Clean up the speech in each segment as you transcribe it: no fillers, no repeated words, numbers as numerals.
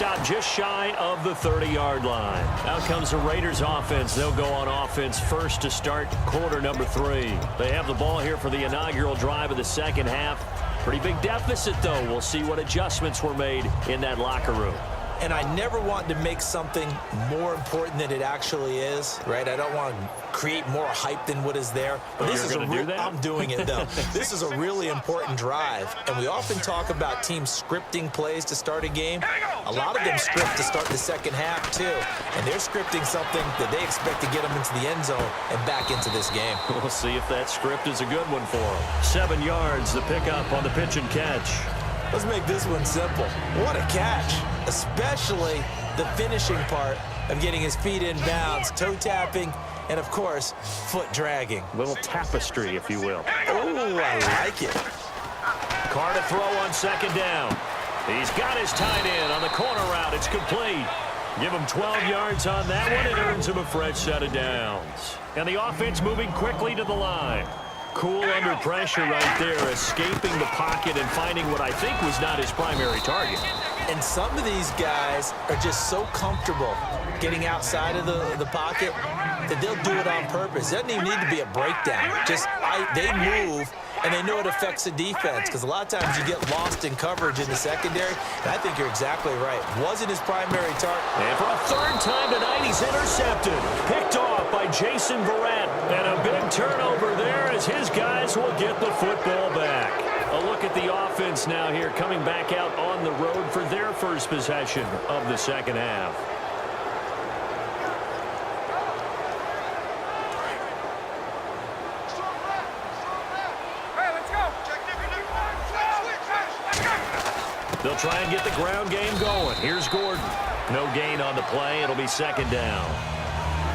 stop just shy of the 30-yard line. Out comes the Raiders offense. They'll go on offense first to start quarter number 3. They have the ball here for the inaugural drive of the second half. Pretty big deficit, though. We'll see what adjustments were made in that locker room. And I never want to make something more important than it actually is, right? I don't want to create more hype than what is there. But this is I'm doing it, though. This is a really important drive. And we often talk about teams scripting plays to start a game. A lot of them script to start the second half, too. And they're scripting something that they expect to get them into the end zone and back into this game. We'll see if that script is a good one for them. 7 yards, the pickup on the pitch and catch. Let's make this one simple. What a catch, especially the finishing part of getting his feet in bounds, toe tapping, and, of course, foot dragging. Little tapestry, if you will. Oh, I like it. Carr to throw on second down. He's got his tight end on the corner route. It's complete. Give him 12 yards on that one. It earns him a fresh set of downs. And the offense moving quickly to the line. Cool under pressure right there, escaping the pocket and finding what I think was not his primary target. And some of these guys are just so comfortable getting outside of the pocket that they'll do it on purpose. It doesn't even need to be a breakdown. They move, and they know it affects the defense, because a lot of times you get lost in coverage in the secondary, and I think you're exactly right. Wasn't his primary target. And for a third time tonight, he's intercepted. Picked off by Jason Verrett. And a big turnover there as his guys will get the football back. A look at the offense now here, coming back out on the road for their first possession of the second half. They'll try and get the ground game going. Here's Gordon. No gain on the play. It'll be second down.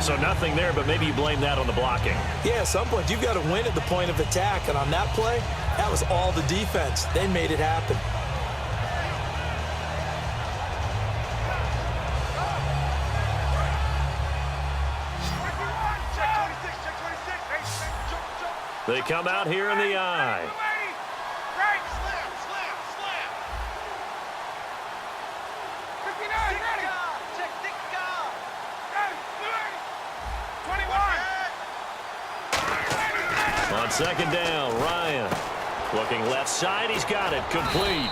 So nothing there, but maybe you blame that on the blocking. Yeah, at some point, you've got to win at the point of attack. And on that play, that was all the defense. They made it happen. They come out here in the eye. On second down, Ryan looking left side. He's got it complete.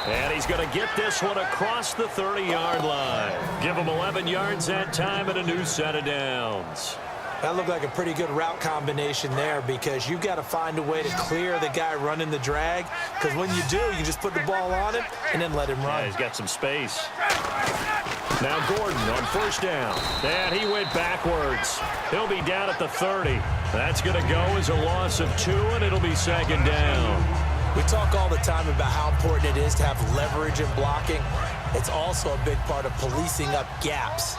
And he's going to get this one across the 30-yard line. Give him 11 yards that time and a new set of downs. That looked like a pretty good route combination there, because you've got to find a way to clear the guy running the drag, because when you do, you just put the ball on him and then let him run. Yeah, he's got some space. Now Gordon on first down. And he went backwards. He'll be down at the 30. That's going to go as a loss of 2, and it'll be second down. We talk all the time about how important it is to have leverage in blocking. It's also a big part of policing up gaps.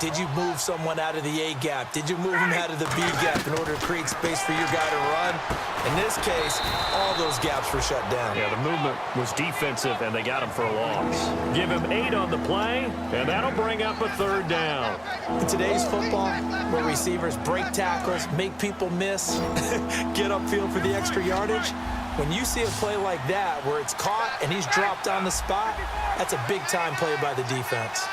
Did you move someone out of the A gap? Did you move him out of the B gap in order to create space for your guy to run? In this case, all those gaps were shut down. Yeah, the movement was defensive, and they got him for a loss. Give him 8 on the play, and that'll bring up a third down. In today's football, where receivers break tackles, make people miss, get upfield for the extra yardage, when you see a play like that where it's caught and he's dropped on the spot, that's a big-time play by the defense.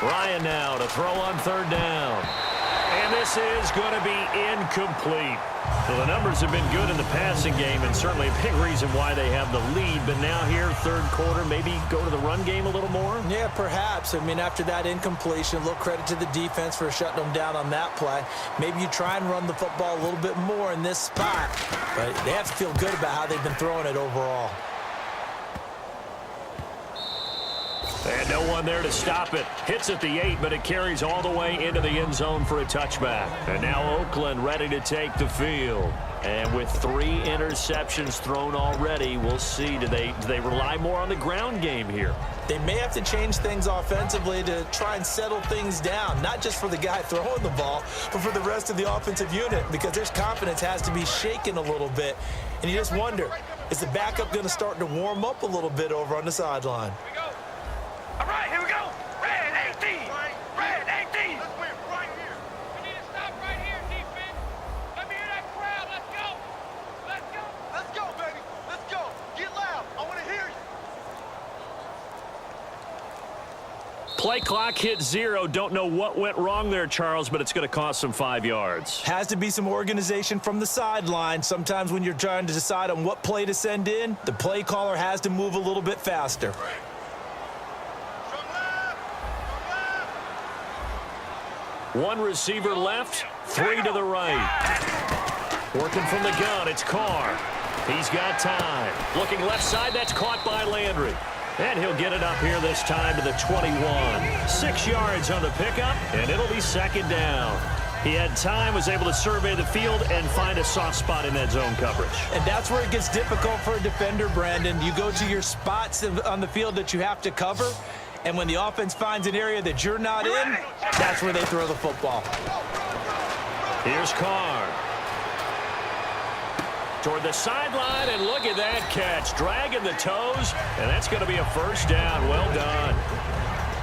Ryan now to throw on third down. And this is going to be incomplete. So the numbers have been good in the passing game, and certainly a big reason why they have the lead. But now here, third quarter, maybe go to the run game a little more? Yeah, perhaps. I mean, after that incompletion, a little credit to the defense for shutting them down on that play. Maybe you try and run the football a little bit more in this spot. But they have to feel good about how they've been throwing it overall. And no one there to stop it. Hits at the 8, but it carries all the way into the end zone for a touchback. And now Oakland ready to take the field. And with 3 interceptions thrown already, we'll see. Do they rely more on the ground game here? They may have to change things offensively to try and settle things down, not just for the guy throwing the ball, but for the rest of the offensive unit, because their confidence has to be shaken a little bit. And you just wonder, is the backup going to start to warm up a little bit over on the sideline? All right, here we go. Red 18. Red 18. Let's win right here. We need to stop right here, defense. Let me hear that crowd. Let's go. Let's go. Let's go, baby. Let's go. Get loud. I want to hear you. Play clock hit 0. Don't know what went wrong there, Charles, but it's going to cost them 5 yards. Has to be some organization from the sideline. Sometimes when you're trying to decide on what play to send in, the play caller has to move a little bit faster. One receiver left, 3 to the right. Working from the gun, it's Carr. He's got time. Looking left side, that's caught by Landry. And he'll get it up here this time to the 21. 6 yards on the pickup, and it'll be second down. He had time, was able to survey the field and find a soft spot in that zone coverage. And that's where it gets difficult for a defender, Brandon. You go to your spots on the field that you have to cover, and when the offense finds an area that you're not in, that's where they throw the football. Here's Carr. Toward the sideline, and look at that catch. Dragging the toes, and that's going to be a first down. Well done.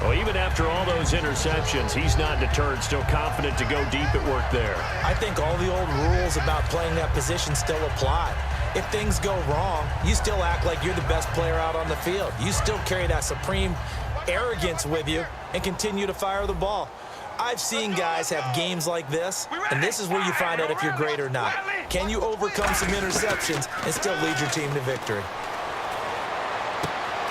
Well, even after all those interceptions, he's not deterred, still confident to go deep at work there. I think all the old rules about playing that position still apply. If things go wrong, you still act like you're the best player out on the field. You still carry that supreme arrogance with you and continue to fire the ball. I've seen guys have games like this, and this is where you find out if you're great or not. Can you overcome some interceptions and still lead your team to victory?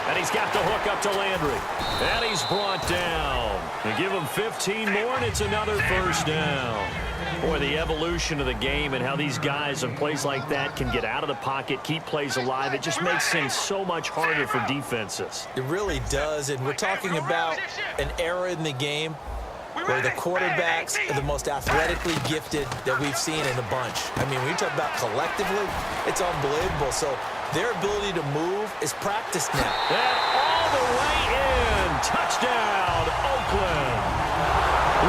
And he's got the hook up to Landry. And he's brought down. They give him 15 more, and it's another first down. Boy, the evolution of the game and how these guys on plays like that can get out of the pocket, keep plays alive, it just makes things so much harder for defenses. It really does, and we're talking about an era in the game where the quarterbacks are the most athletically gifted that we've seen in a bunch. I mean, when you talk about collectively, it's unbelievable. So their ability to move is practiced now. And all the way in. Touchdown, Oakland.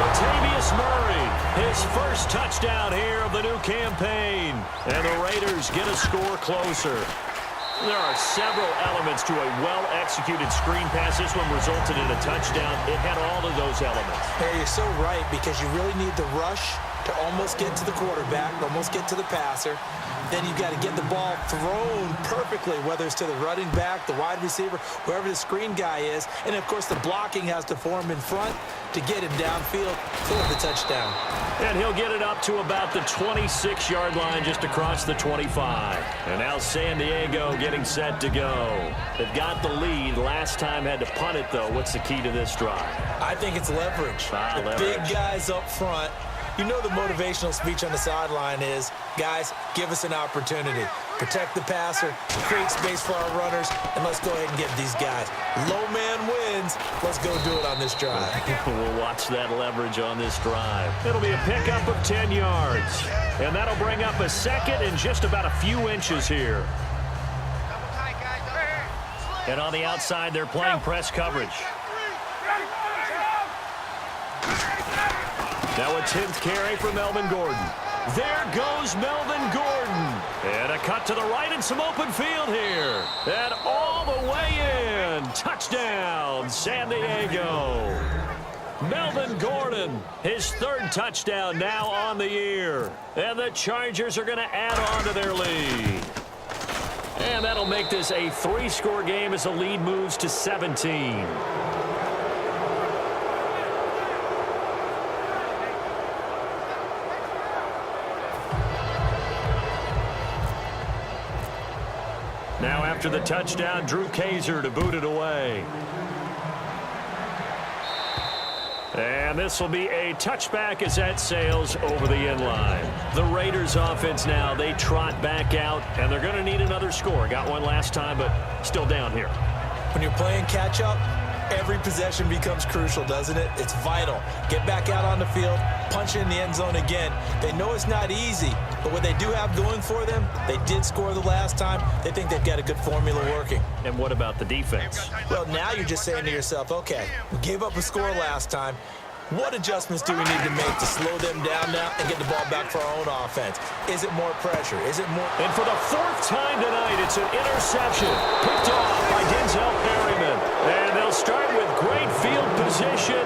Latavius Murray, his first touchdown here of the new campaign. And the Raiders get a score closer. There are several elements to a well-executed screen pass. This one resulted in a touchdown. It had all of those elements. Hey, you're so right, because you really need the rush to almost get to the quarterback, almost get to the passer. Then you've got to get the ball thrown perfectly, whether it's to the running back, the wide receiver, whoever the screen guy is. And, of course, the blocking has to form in front to get him downfield for the touchdown. And he'll get it up to about the 26-yard line, just across the 25. And now San Diego getting set to go. They've got the lead. Last time had to punt it, though. What's the key to this drive? I think it's leverage. Leverage. Big guys up front. You know the motivational speech on the sideline is, guys, give us an opportunity. Protect the passer, create space for our runners, and let's go ahead and get these guys. Low man wins. Let's go do it on this drive. We'll watch that leverage on this drive. It'll be a pickup of 10 yards. And that'll bring up a second and just about a few inches here. And on the outside, they're playing press coverage. Now a 10th carry for Melvin Gordon. There goes Melvin Gordon. And a cut to the right and some open field here. And all the way in. Touchdown, San Diego. Melvin Gordon, his third touchdown now on the year. And the Chargers are going to add on to their lead. And that'll make this a 3-score game as the lead moves to 17. Now after the touchdown, Drew Kaiser to boot it away. And this will be a touchback as that sails over the end line. The Raiders offense now, they trot back out, and they're going to need another score. Got one last time, but still down here. When you're playing catch-up, every possession becomes crucial, doesn't it? It's vital. Get back out on the field, punch in the end zone again. They know it's not easy, but what they do have going for them, they did score the last time. They think they've got a good formula working. And what about the defense? Well, now you're just saying to yourself, okay, we gave up a score last time. What adjustments do we need to make to slow them down now and get the ball back for our own offense? Is it more pressure? Is it more? And for the 4th time tonight, it's an interception picked off by Denzel Perryman. And they'll start with great field position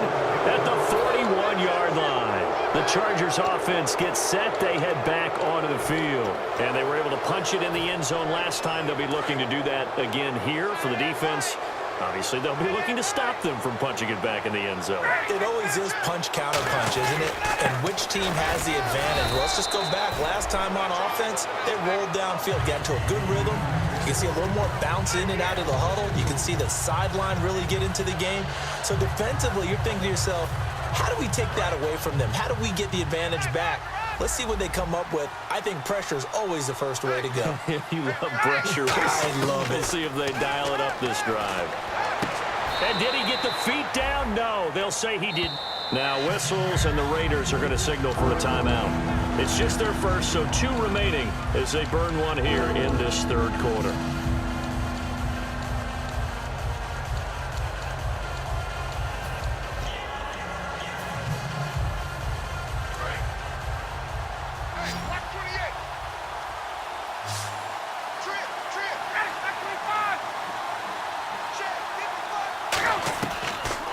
at the 41-yard line. The Chargers offense gets set. They head back onto the field. And they were able to punch it in the end zone last time. They'll be looking to do that again here for the defense. Obviously, they'll be looking to stop them from punching it back in the end zone. It always is punch-counter-punch, isn't it? And which team has the advantage? Well, let's just go back. Last time on offense, they rolled downfield, got into a good rhythm. You can see a little more bounce in and out of the huddle. You can see the sideline really get into the game. So defensively, you're thinking to yourself, how do we take that away from them? How do we get the advantage back? Let's see what they come up with. I think pressure is always the first way to go. You love pressure. I love it. We'll see if they dial it up this drive. And did he get the feet down? No, they'll say he did. Now whistles, and the Raiders are going to signal for a timeout. It's just their first, so 2 remaining as they burn one here in this third quarter.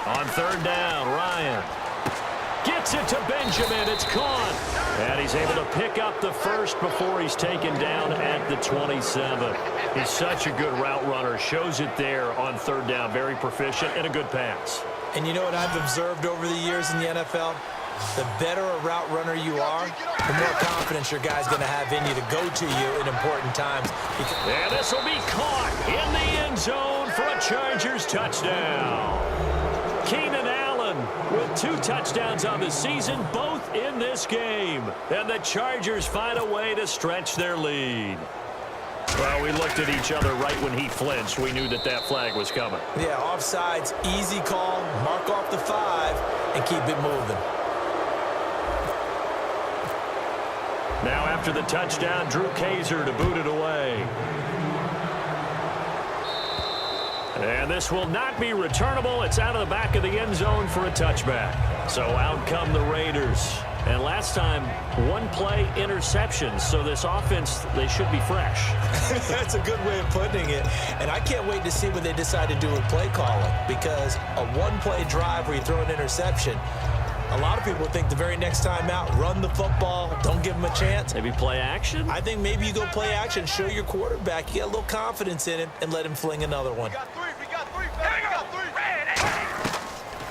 On third down, Ryan gets it to Benjamin. It's caught. And he's able to pick up the first before he's taken down at the 27. He's such a good route runner. Shows it there on third down. Very proficient and a good pass. And you know what I've observed over the years in the NFL? The better a route runner you are, the more confidence your guy's going to have in you to go to you in important times. And this will be caught in the end zone for a Chargers touchdown. Keenan Allen with 2 touchdowns on the season, both in this game. And the Chargers find a way to stretch their lead. Well, we looked at each other right when he flinched. We knew that that flag was coming. Yeah, offsides, easy call, mark off the 5, and keep it moving. Now after the touchdown, Drew Kaiser to boot it away. And this will not be returnable. It's out of the back of the end zone for a touchback. So out come the Raiders. And last time, 1 play interception. So this offense, they should be fresh. That's a good way of putting it. And I can't wait to see what they decide to do with play calling. Because a 1-play drive where you throw an interception, a lot of people think the very next time out, run the football, don't give them a chance. Maybe play action? I think maybe you go play action, show your quarterback, you get a little confidence in him, and let him fling another one. We got three,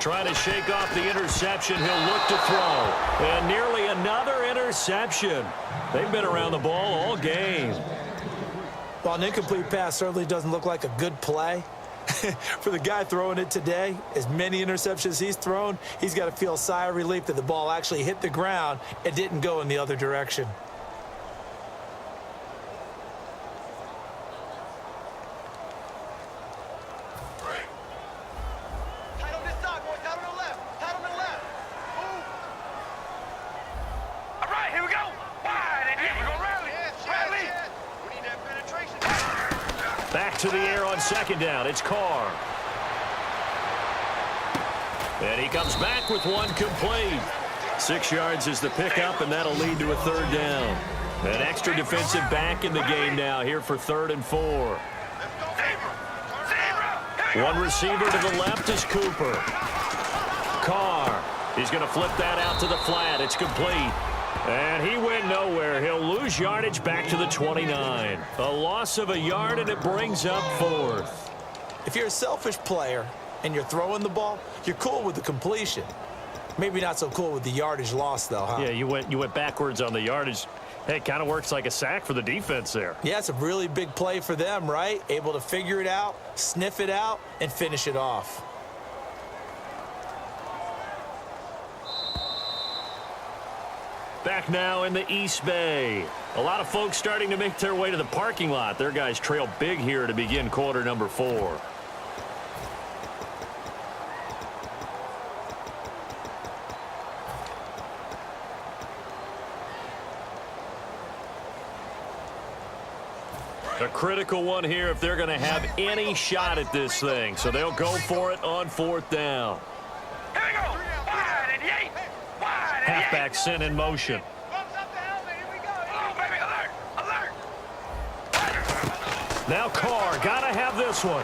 Trying to shake off the interception. He'll look to throw. And nearly another interception. They've been around the ball all game. Well, an incomplete pass certainly doesn't look like a good play. For the guy throwing it today, as many interceptions he's thrown, he's got to feel a sigh of relief that the ball actually hit the ground and didn't go in the other direction. Tight on this side, boys. Tight on the left. Tight on the left. Move. All right, here we go. Wide. And we're going to rally. Rally. We need that penetration. Back to the air on second down. It's Carr. And he comes back with 1 complete. 6 yards is the pickup, and that'll lead to a third down. An extra defensive back in the game now here for 3rd and 4. One receiver to the left is Cooper. Carr. He's going to flip that out to the flat. It's complete. And he went nowhere. He'll lose yardage back to the 29. A loss of a yard, and it brings up 4th. If you're a selfish player and you're throwing the ball, you're cool with the completion. Maybe not so cool with the yardage loss, though, huh? Yeah, you went backwards on the yardage. Hey, it kind of works like a sack for the defense there. Yeah, it's a really big play for them, right? Able to figure it out, sniff it out, and finish it off. Back now in the East Bay. A lot of folks starting to make their way to the parking lot. Their guys trail big here to begin quarter number 4. A critical one here if they're going to have any shot at this thing. So they'll go for it on 4th down. Here we go. Wide and yay. Wide and Halfback sent in motion. Bumps up the helmet. Here we go. Oh, baby. Alert. Alert. Now Carr, got to have this one.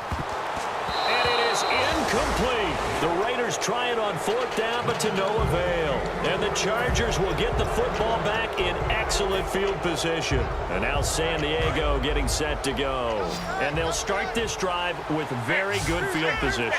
And it is incomplete. The Raiders try it on 4th down, but to no avail. And the Chargers will get the football back in excellent field position. And now San Diego getting set to go. And they'll start this drive with very good field position.